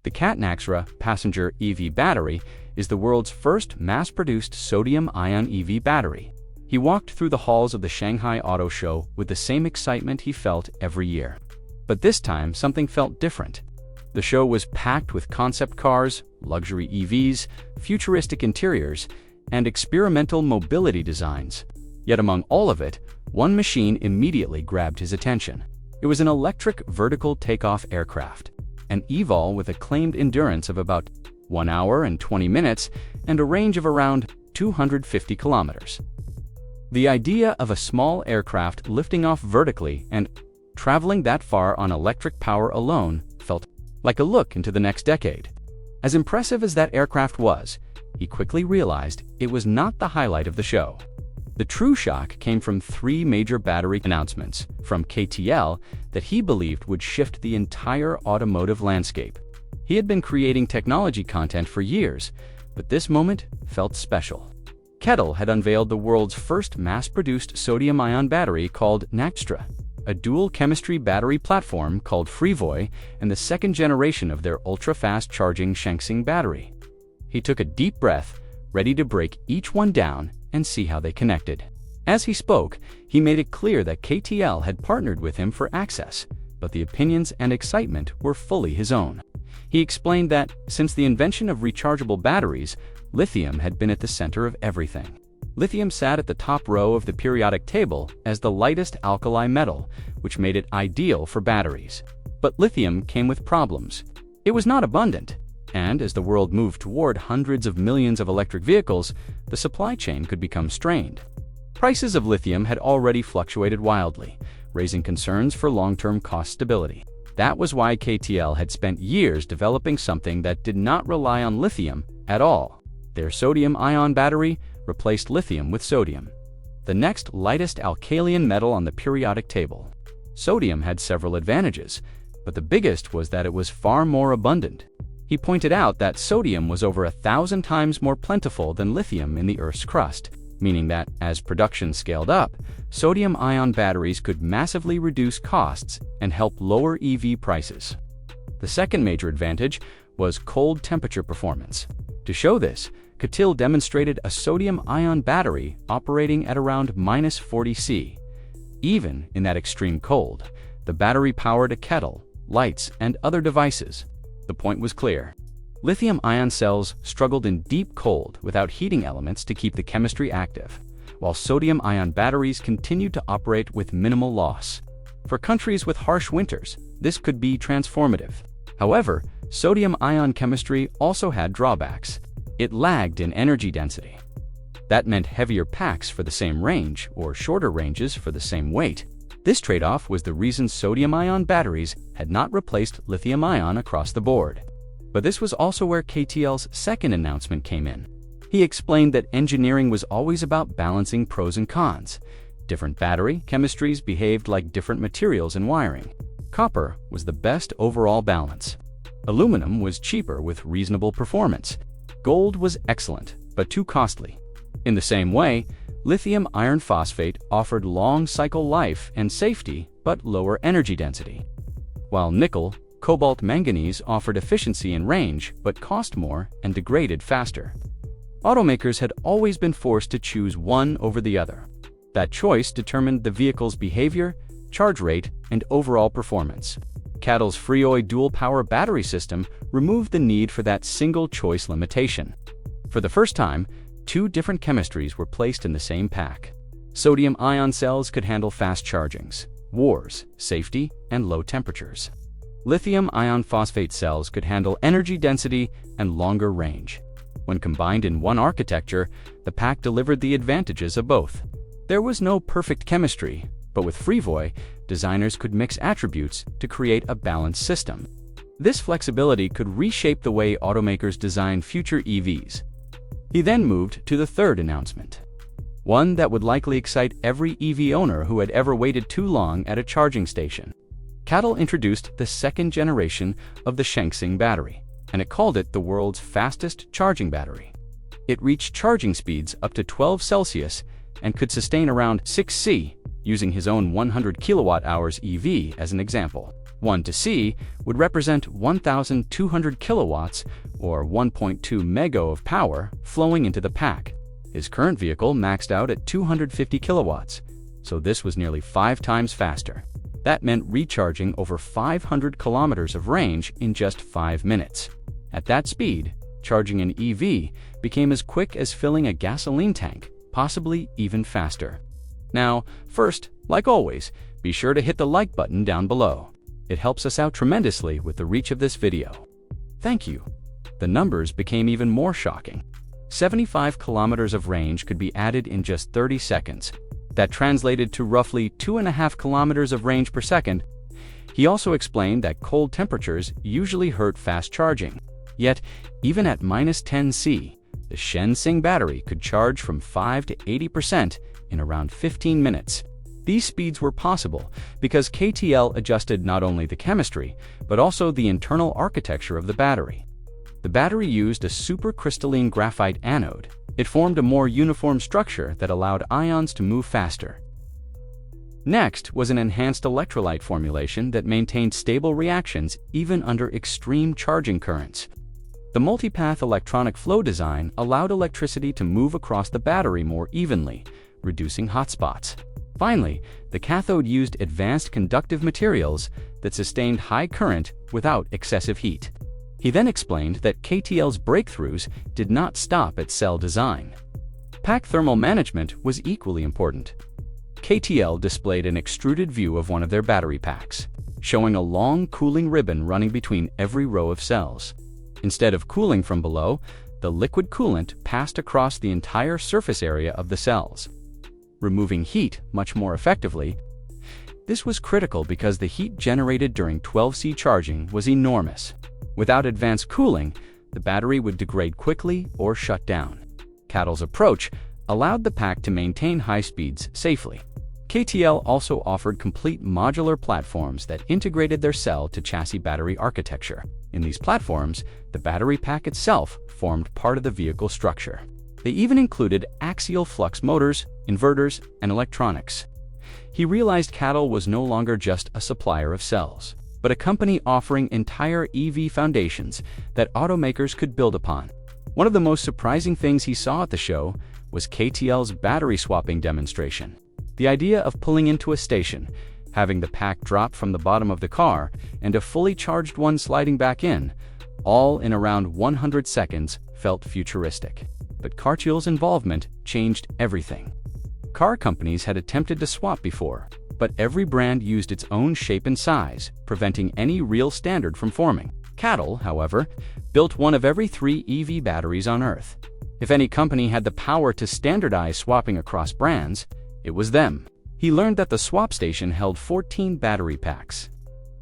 The Naxtra passenger EV battery is the world's first mass-produced sodium-ion EV battery. He walked through the halls of the Shanghai Auto Show with the same excitement he felt every year. But this time, something felt different. The show was packed with concept cars, luxury EVs, futuristic interiors, and experimental mobility designs. Yet among all of it, one machine immediately grabbed his attention. It was an electric vertical takeoff aircraft, an eVTOL with a claimed endurance of about 1 hour and 20 minutes and a range of around 250 kilometers. The idea of a small aircraft lifting off vertically and traveling that far on electric power alone felt like a look into the next decade. As impressive as that aircraft was, he quickly realized it was not the highlight of the show. The true shock came from 3 major battery announcements from CATL that he believed would shift the entire automotive landscape. He had been creating technology content for years, but this moment felt special. CATL had unveiled the world's first mass-produced sodium-ion battery called Naxtra, a dual-chemistry battery platform called FREEVOY, and the second generation of their ultra-fast charging Shanghai battery. He took a deep breath, ready to break each one down and see how they connected. As he spoke, he made it clear that CATL had partnered with him for access, but the opinions and excitement were fully his own. He explained that, since the invention of rechargeable batteries, lithium had been at the center of everything. Lithium sat at the top row of the periodic table as the lightest alkali metal, which made it ideal for batteries. But lithium came with problems. It was not abundant, and as the world moved toward hundreds of millions of electric vehicles, the supply chain could become strained. Prices of lithium had already fluctuated wildly, raising concerns for long-term cost stability. That was why CATL had spent years developing something that did not rely on lithium at all. Their sodium-ion battery replaced lithium with sodium, the next lightest alkaline metal on the periodic table. Sodium had several advantages, but the biggest was that it was far more abundant. He pointed out that sodium was over 1,000 times more plentiful than lithium in the Earth's crust, meaning that, as production scaled up, sodium-ion batteries could massively reduce costs and help lower EV prices. The second major advantage was cold temperature performance. To show this, CATL demonstrated a sodium-ion battery operating at around -40 C. Even in that extreme cold, the battery powered a kettle, lights, and other devices. The point was clear. Lithium-ion cells struggled in deep cold without heating elements to keep the chemistry active, while sodium-ion batteries continued to operate with minimal loss. For countries with harsh winters, this could be transformative. However, sodium-ion chemistry also had drawbacks. It lagged in energy density. That meant heavier packs for the same range or shorter ranges for the same weight. This trade-off was the reason sodium-ion batteries had not replaced lithium-ion across the board. But this was also where CATL's second announcement came in. He explained that engineering was always about balancing pros and cons. Different battery chemistries behaved like different materials and wiring. Copper was the best overall balance. Aluminum was cheaper with reasonable performance. Gold was excellent, but too costly. In the same way, lithium iron phosphate offered long cycle life and safety, but lower energy density. While nickel, cobalt manganese offered efficiency and range, but cost more and degraded faster. Automakers had always been forced to choose one over the other. That choice determined the vehicle's behavior, charge rate, and overall performance. CATL's FREEVOY dual-power battery system removed the need for that single-choice limitation. For the first time, 2 different chemistries were placed in the same pack. Sodium-ion cells could handle fast chargings, wars, safety, and low temperatures. Lithium iron phosphate cells could handle energy density and longer range. When combined in one architecture, the pack delivered the advantages of both. There was no perfect chemistry, but with FREEVOY, designers could mix attributes to create a balanced system. This flexibility could reshape the way automakers design future EVs. He then moved to the third announcement, one that would likely excite every EV owner who had ever waited too long at a charging station. CATL introduced the second generation of the Shanghai battery, and it called it the world's fastest charging battery. It reached charging speeds up to 12 Celsius and could sustain around 6 C, using his own 100 kilowatt-hours EV as an example. 1 to C would represent 1,200 kilowatts or 1.2 mega of power flowing into the pack. His current vehicle maxed out at 250 kilowatts, so this was nearly 5 times faster. That meant recharging over 500 kilometers of range in just 5 minutes. At that speed, charging an EV became as quick as filling a gasoline tank, possibly even faster. Now, first, like always, be sure to hit the like button down below. It helps us out tremendously with the reach of this video. Thank you. The numbers became even more shocking. 75 kilometers of range could be added in just 30 seconds. That translated to roughly 2.5 kilometers of range per second. He also explained that cold temperatures usually hurt fast charging. Yet, even at -10°C, the Shenzhen battery could charge from 5 to 80% in around 15 minutes. These speeds were possible because CATL adjusted not only the chemistry, but also the internal architecture of the battery. The battery used a supercrystalline graphite anode. It formed a more uniform structure that allowed ions to move faster. Next was an enhanced electrolyte formulation that maintained stable reactions even under extreme charging currents. The multipath electronic flow design allowed electricity to move across the battery more evenly, reducing hotspots. Finally, the cathode used advanced conductive materials that sustained high current without excessive heat. He then explained that CATL's breakthroughs did not stop at cell design. Pack thermal management was equally important. CATL displayed an extruded view of one of their battery packs, showing a long cooling ribbon running between every row of cells. Instead of cooling from below, the liquid coolant passed across the entire surface area of the cells, removing heat much more effectively. This was critical because the heat generated during 12C charging was enormous. Without advanced cooling, the battery would degrade quickly or shut down. CATL's approach allowed the pack to maintain high speeds safely. CATL also offered complete modular platforms that integrated their cell-to-chassis battery architecture. In these platforms, the battery pack itself formed part of the vehicle structure. They even included axial flux motors, inverters, and electronics. He realized CATL was no longer just a supplier of cells, but a company offering entire EV foundations that automakers could build upon. One of the most surprising things he saw at the show was CATL's battery swapping demonstration. The idea of pulling into a station, having the pack drop from the bottom of the car, and a fully charged one sliding back in, all in around 100 seconds, felt futuristic. But CATL's involvement changed everything. Car companies had attempted to swap before, but every brand used its own shape and size, preventing any real standard from forming. CATL, however, built one of every 3 EV batteries on Earth. If any company had the power to standardize swapping across brands, it was them. He learned that the swap station held 14 battery packs.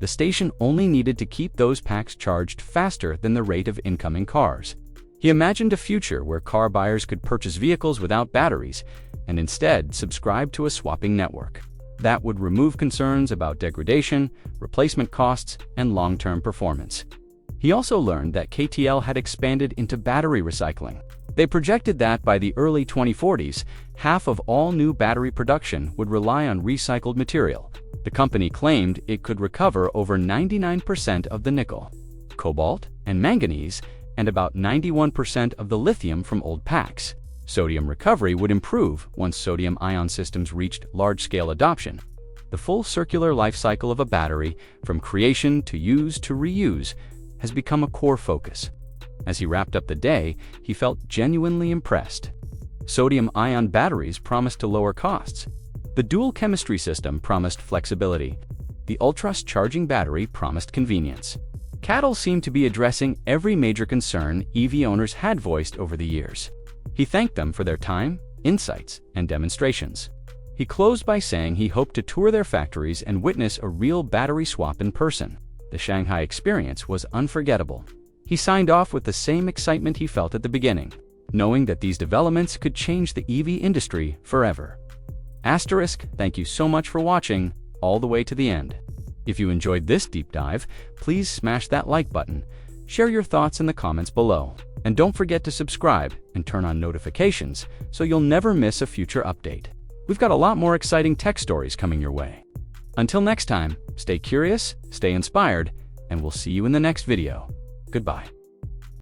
The station only needed to keep those packs charged faster than the rate of incoming cars. He imagined a future where car buyers could purchase vehicles without batteries and instead subscribe to a swapping network. That would remove concerns about degradation, replacement costs, and long-term performance. He also learned that CATL had expanded into battery recycling. They projected that by the early 2040s, half of all new battery production would rely on recycled material. The company claimed it could recover over 99% of the nickel, cobalt, and manganese, and about 91% of the lithium from old packs. Sodium recovery would improve once sodium-ion systems reached large-scale adoption. The full circular life cycle of a battery, from creation to use to reuse, has become a core focus. As he wrapped up the day, he felt genuinely impressed. Sodium-ion batteries promised to lower costs. The dual chemistry system promised flexibility. The ultra-fast charging battery promised convenience. CATL seemed to be addressing every major concern EV owners had voiced over the years. He thanked them for their time, insights, and demonstrations. He closed by saying he hoped to tour their factories and witness a real battery swap in person. The Shanghai experience was unforgettable. He signed off with the same excitement he felt at the beginning, knowing that these developments could change the EV industry forever. Thank you so much for watching all the way to the end. If you enjoyed this deep dive, please smash that like button, share your thoughts in the comments below, and don't forget to subscribe and turn on notifications so you'll never miss a future update. We've got a lot more exciting tech stories coming your way. Until next time, stay curious, stay inspired, and we'll see you in the next video. Goodbye.